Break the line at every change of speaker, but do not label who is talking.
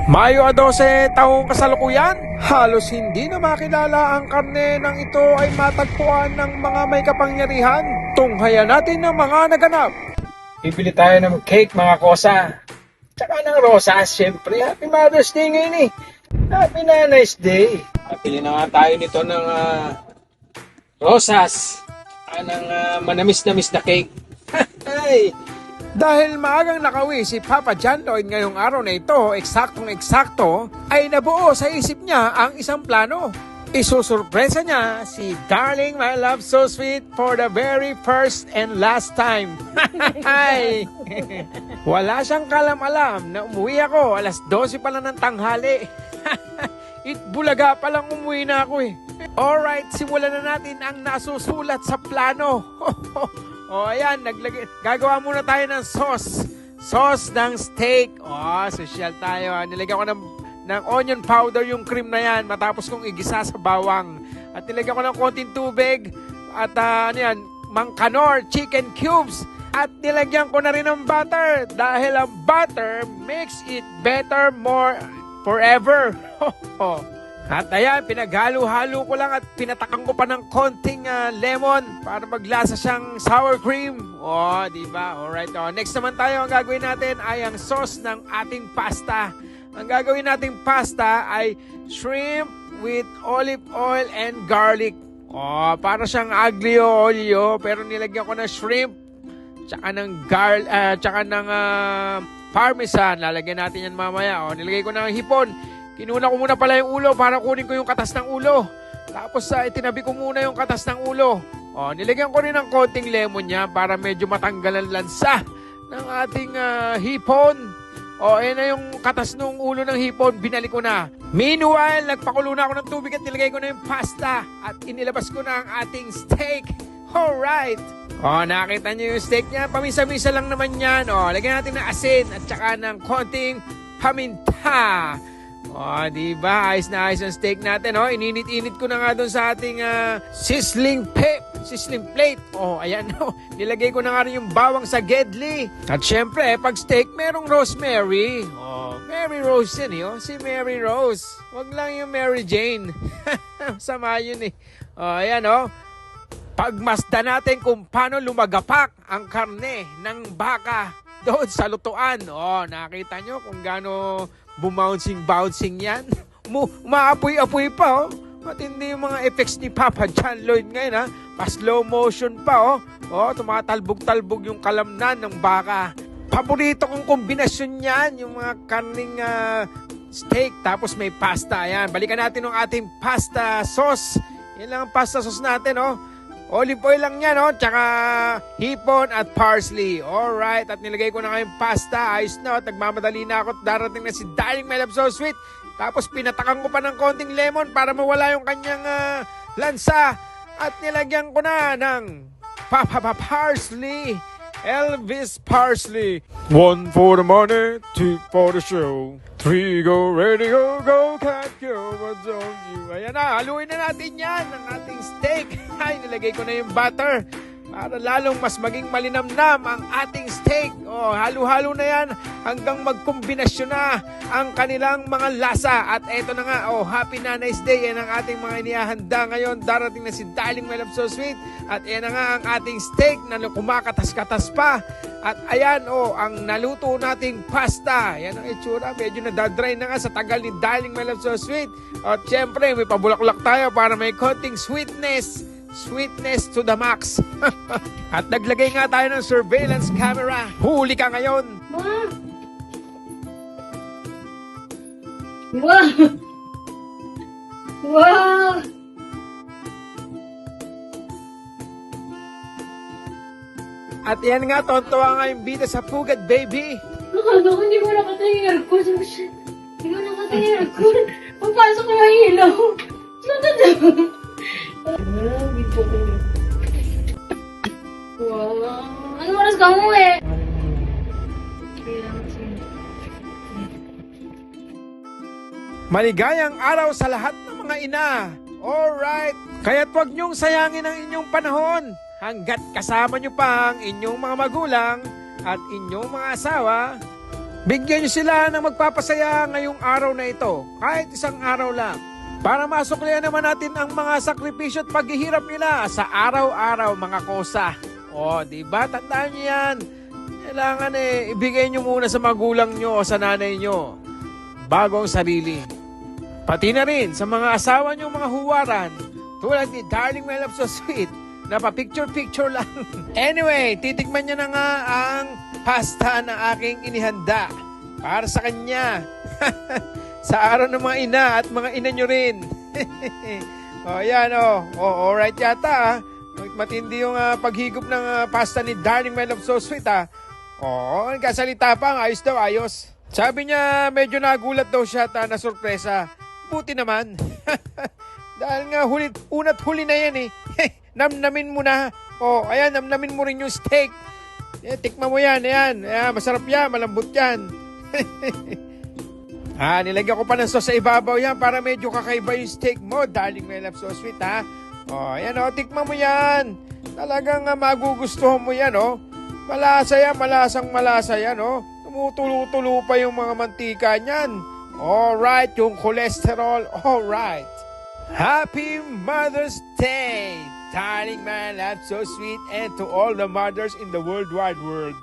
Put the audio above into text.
Mayo 12 taong kasalukuyan, halos hindi na makilala ang karne ng ito ay matagpuan ng mga may kapangyarihan. Tunghayan natin ang mga naganap.
Bibili tayo ng cake mga kosa. Tsaka ng rosas, syempre. Happy Mother's Day ngayon eh. Happy Nanay's Day. Bili na nga tayo nito ng rosas. Ng manamis-namis na cake. Ay!
Dahil maagang nakawi si Papa John Lloyd ngayong araw na ito, eksaktong-eksakto, ay nabuo sa isip niya ang isang plano. Isusurpresa niya si Darling My Love So Sweet for the very first and last time. Wala siyang kalam-alam na umuwi ako alas 12 pa lang ng tanghali. Bulaga pa lang umuwi na ako eh. Alright, simulan na natin ang nasusulat sa plano. O ayan, gagawa muna tayo ng sauce. Sauce ng steak. Social tayo. Nilagyan ko ng onion powder yung cream na yan matapos kong igisa sa bawang. At nilagyan ko ng konting tubig. At mangkanor, chicken cubes. At nilagyan ko na rin ng butter. Dahil ang butter makes it better more forever. At ayan, pinaghalo-halo ko lang at pinatakang ko pa ng konting lemon para maglasa siyang sour cream. Diba? Alright. Next naman tayo, ang gagawin natin ay ang sauce ng ating pasta. Ang gagawin nating pasta ay shrimp with olive oil and garlic. Para siyang aglio olio pero nilagyan ko ng shrimp tsaka ng parmesan. Lalagyan natin yan mamaya. Nilagay ko ng hipon. Kinuna ko muna pala yung ulo para kunin ko yung katas ng ulo. Tapos itinabi ko muna yung katas ng ulo. Nilagyan ko rin ng konting lemon niya para medyo matanggal ang lansa ng ating hipon. Ayan na yung katas ng ulo ng hipon. Binalik ko na. Meanwhile, nagpakulo na ako ng tubig at nilagay ko na yung pasta. At inilabas ko na ang ating steak. Alright. Nakita niyo yung steak niya. Pamisa-misa lang naman yan. Lagyan natin ng asin at saka ng konting paminta. Diba? Ayos na ayos ang steak natin. Ininit-init ko na nga doon sa ating sizzling plate. Ayan. Nilagay ko na nga rin yung bawang sa gedli. At syempre, pag steak, merong rosemary. Mary Rose yan si Mary Rose. Wag lang yung Mary Jane. Sama yun eh. Ayan Pagmasda natin kung paano lumagapak ang karne ng baka doon sa lutuan. Nakita nyo kung gaano bouncing yan. Maapoy-apoy pa Matindi yung mga effects ni Papa John Lloyd ngayon Pa-slow motion pa tumatalbog-talbog yung kalamnan ng baka. Paborito kong kombinasyon yan, yung mga karning steak tapos may pasta. Ayan, balikan natin yung ating pasta sauce. Yan lang ang pasta sauce natin Olive oil lang yan tsaka hipon at parsley. Alright, at nilagay ko na ngayong pasta. Ayos na at nagmamadali na ako. Darating na si Darling My Love So Sweet. Tapos pinatakan ko pa ng konting lemon para mawala yung kanyang lansa. At nilagyan ko na ng parsley. Elvis Parsley. 1 for the money, 2 for the show. 3 go, ready, go, cat, go, but don't you. Ayan na, haluin na natin yan ang ating steak. Ay, nilagay ko na yung butter para lalong mas maging malinamnam ang ating steak. Halo-halo na yan hanggang magkombinasyon na ang kanilang mga lasa. At eto na nga, Happy Nanay's Day. Yan ang ating mga inihahanda ngayon. Darating na si Darling My Love So Sweet. At yan na nga ang ating steak na kumakatas-katas pa. At ayan, ang naluto nating pasta. Yan ang itsura. Medyo nadadry na nga sa tagal ni Darling My Love So Sweet. At syempre, may pabulaklak tayo para may konting sweetness to the max. At naglagay nga tayo ng surveillance camera. Huli ka ngayon.
Wow! Wow!
At yan nga, tontuwa nga yung bida sa pugad, baby.
Nakala ko hindi mo nakatay yung aircon. Hindi mo nakatay yung aircon. Pagpasok ko yung ilaw. Wow! Ano oras ka mo
Maligayang araw sa lahat ng mga ina. Alright. Kaya't huwag niyong sayangin ang inyong panahon. Hanggat kasama niyo pa ang inyong mga magulang at inyong mga asawa, Bigyan niyo sila ng magpapasaya ngayong araw na ito, kahit isang araw lang. Para masuklian naman natin ang mga sakripisyo at paghihirap nila sa araw-araw mga kosa. O, di ba? Tandaan niyo yan. Kailangan ibigay niyo muna sa magulang niyo o sa nanay niyo bago ang sarili. Pati na rin sa mga asawa niyo mga huwaran, tulad ni Darling My Love So Sweet, na pa-picture-picture lang. Anyway, titikman niya na nga ang pasta na aking inihanda para sa kanya. Sa araw ng mga ina at mga ina nyo rin. O yan o. O, alright yata matindi yung paghigop ng pasta ni Darling My Love So Sweet O, nagkasalita pa. Ayos daw, ayos. Sabi niya medyo nagulat daw siya at nasurpresa. Buti naman. Dahil nga una't huli na yan Namnamin mo na. O, ayan, namnamin mo rin yung steak. Tikman mo yan, ayan. Masarap yan, malambot yan. Nilagyan ko pa ng sauce sa ibabaw yan para medyo kakaiba yung steak mo, Darling My Love So Sweet, O, ayan tikman mo yan. Talagang magugustuhan mo yan, Malasa yan, malasang-malasa yan, Tumutulo-tulo pa yung mga mantika niyan. Alright, yung cholesterol, alright. Happy Mother's Day, Darling My Love So Sweet, and to all the mothers in the world wide world.